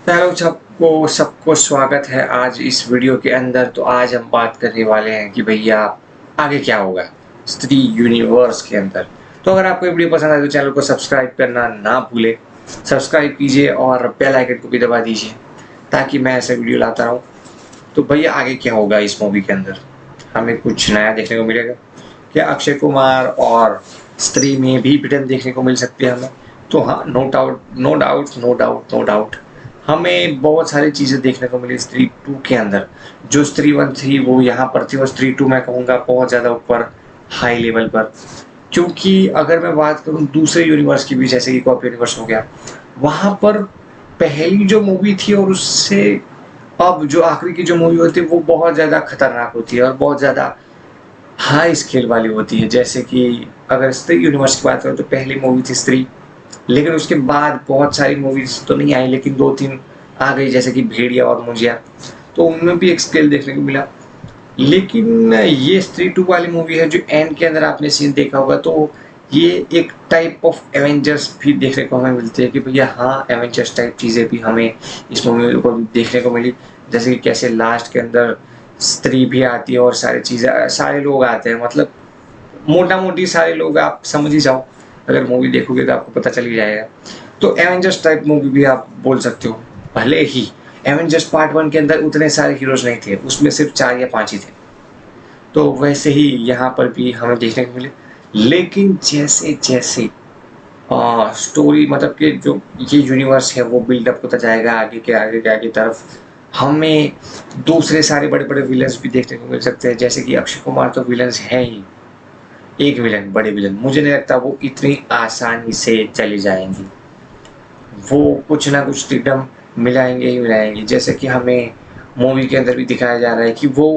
Hello सबको सबको स्वागत है आज इस वीडियो के अंदर। तो आज हम बात करने वाले हैं कि भैया आगे क्या होगा स्त्री यूनिवर्स के अंदर। तो अगर आपको ये वीडियो पसंद आए तो चैनल को सब्सक्राइब करना ना भूले, सब्सक्राइब कीजिए और बेल आइकन को भी दबा दीजिए ताकि मैं ऐसे वीडियो लाता रहूँ। तो भैया आगे क्या होगा इस मूवी के अंदर, हमें कुछ नया देखने को मिलेगा क्या? अक्षय कुमार और स्त्री में भी विलन देखने को मिल सकती है हमें। तो हाँ, no doubt no doubt no doubt no doubt हमें बहुत सारी चीज़ें देखने को मिली स्त्री 2 के अंदर। जो स्त्री 1 थी वो यहाँ पर थी और स्त्री 2 मैं कहूँगा बहुत ज़्यादा ऊपर हाई लेवल पर। क्योंकि अगर मैं बात करूँ दूसरे यूनिवर्स की भी, जैसे कि कॉपी यूनिवर्स हो गया, वहाँ पर पहली जो मूवी थी और उससे अब जो आखिरी की जो मूवी होती है वो बहुत ज़्यादा खतरनाक होती है और बहुत ज़्यादा हाई स्केल वाली होती है। जैसे कि अगर स्त्री यूनिवर्स की बात करें तो पहली मूवी थी स्त्री, लेकिन उसके बाद बहुत सारी मूवीज तो नहीं आई लेकिन 2-3 आ गई, जैसे कि भेड़िया और मुंजिया। तो उनमें भी एक स्केल देखने को मिला। लेकिन ये स्त्री 2 वाली मूवी है जो एंड के अंदर आपने सीन देखा होगा, तो ये एक टाइप ऑफ एवेंजर्स भी देखने को हमें मिलती है कि भैया हाँ, एवेंजर्स टाइप चीज़ें भी हमें इस मूवी को देखने को मिली। जैसे कि कैसे लास्ट के अंदर स्त्री भी आती है और सारी चीज़ें, सारे लोग आते हैं, मतलब मोटा मोटी सारे लोग, आप समझ ही जाओ। अगर मूवी देखोगे तो आपको पता चल ही जाएगा। तो एवेंजर्स टाइप मूवी भी आप बोल सकते हो। भले ही एवेंजर्स पार्ट 1 के अंदर उतने सारे हीरोज नहीं थे, उसमें सिर्फ 4 या 5 ही थे। तो वैसे ही यहाँ पर भी हमें देखने को मिले। लेकिन जैसे जैसे स्टोरी, मतलब कि जो ये यूनिवर्स है वो बिल्डअप होता जाएगा आगे के आगे के आगे तरफ, हमें दूसरे सारे बड़े बड़े विलन्स भी देखने को मिल सकते हैं। जैसे कि अक्षय कुमार तो विलन्स हैं ही, एक विलन, बड़े विलन, मुझे नहीं लगता वो इतनी आसानी से चली जाएंगी। वो कुछ ना कुछ फ्रीडम मिलाएंगे ही मिलाएंगे। जैसे कि हमें मूवी के अंदर भी दिखाया जा रहा है कि वो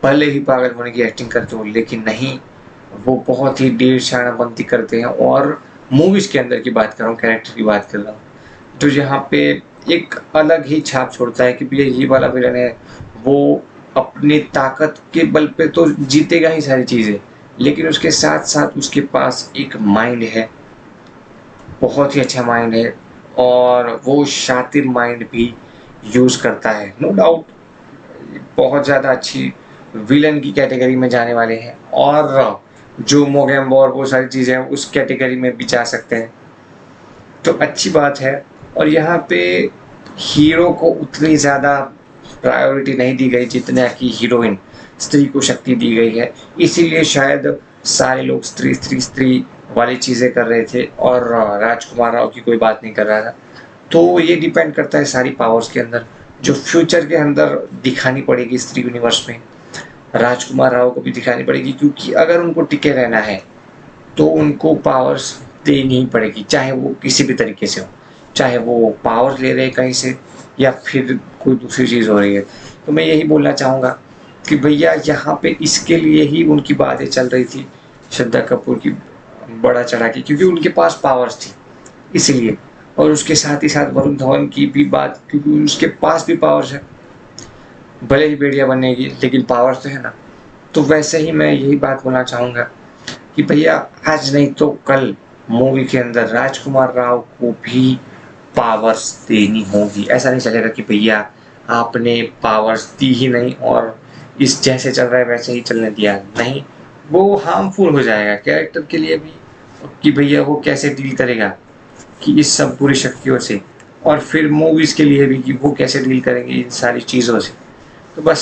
भले ही पागल होने की एक्टिंग करते हो, लेकिन नहीं, वो बहुत ही डेढ़ शानाबंदी करते हैं। और मूवीज के अंदर की बात कर रहा हूँ, कैरेक्टर की बात कर रहा हूँ, जो यहाँ पे एक अलग ही छाप छोड़ता है कि भैया ये वाला विलन है, वो अपनी ताकत के बल पे तो जीतेगा ही सारी चीज़ें, लेकिन उसके साथ साथ उसके पास एक माइंड है, बहुत ही अच्छा माइंड है, और वो शातिर माइंड भी यूज़ करता है। नो डाउट बहुत ज़्यादा अच्छी विलन की कैटेगरी में जाने वाले हैं, और जो मोगेम्बो और वो सारी चीज़ें हैं उस कैटेगरी में भी जा सकते हैं। तो अच्छी बात है। और यहाँ पे हीरो को उतनी ज़्यादा प्रायोरिटी नहीं दी गई जितना कि हीरोइन स्त्री को शक्ति दी गई है। इसीलिए शायद सारे लोग स्त्री स्त्री स्त्री वाली चीज़ें कर रहे थे और राजकुमार राव की कोई बात नहीं कर रहा था। तो ये डिपेंड करता है सारी पावर्स के अंदर जो फ्यूचर के अंदर दिखानी पड़ेगी स्त्री यूनिवर्स में। राजकुमार राव को भी दिखानी पड़ेगी, क्योंकि अगर उनको टिके रहना है तो उनको पावर्स देनी ही पड़ेगी, चाहे वो किसी भी तरीके से हो, चाहे वो पावर्स ले रहे हैं कहीं से या फिर कोई दूसरी चीज़ हो रही है। तो मैं यही बोलना चाहूँगा कि भैया यहाँ पे इसके लिए ही उनकी बातें चल रही थी श्रद्धा कपूर की बड़ा चढ़ा के, क्योंकि उनके पास पावर्स थी इसीलिए। और उसके साथ ही साथ वरुण धवन की भी बात, क्योंकि उसके पास भी पावर्स है, भले ही भेड़िया बनेगी लेकिन पावर्स तो है ना। तो वैसे ही मैं यही बात बोलना चाहूँगा कि भैया आज नहीं तो कल मूवी के अंदर राजकुमार राव को भी पावर्स देनी होगी। ऐसा नहीं चलेगा कि भैया आपने पावर्स दी ही नहीं और इस जैसे चल रहा है वैसे ही चलने दिया, नहीं, वो हार्मफुल हो जाएगा कैरेक्टर के लिए भी कि भैया वो कैसे डील करेगा कि इस सब पूरी शक्तियों से, और फिर मूवीज़ के लिए भी कि वो कैसे डील करेंगे इन सारी चीज़ों से। तो बस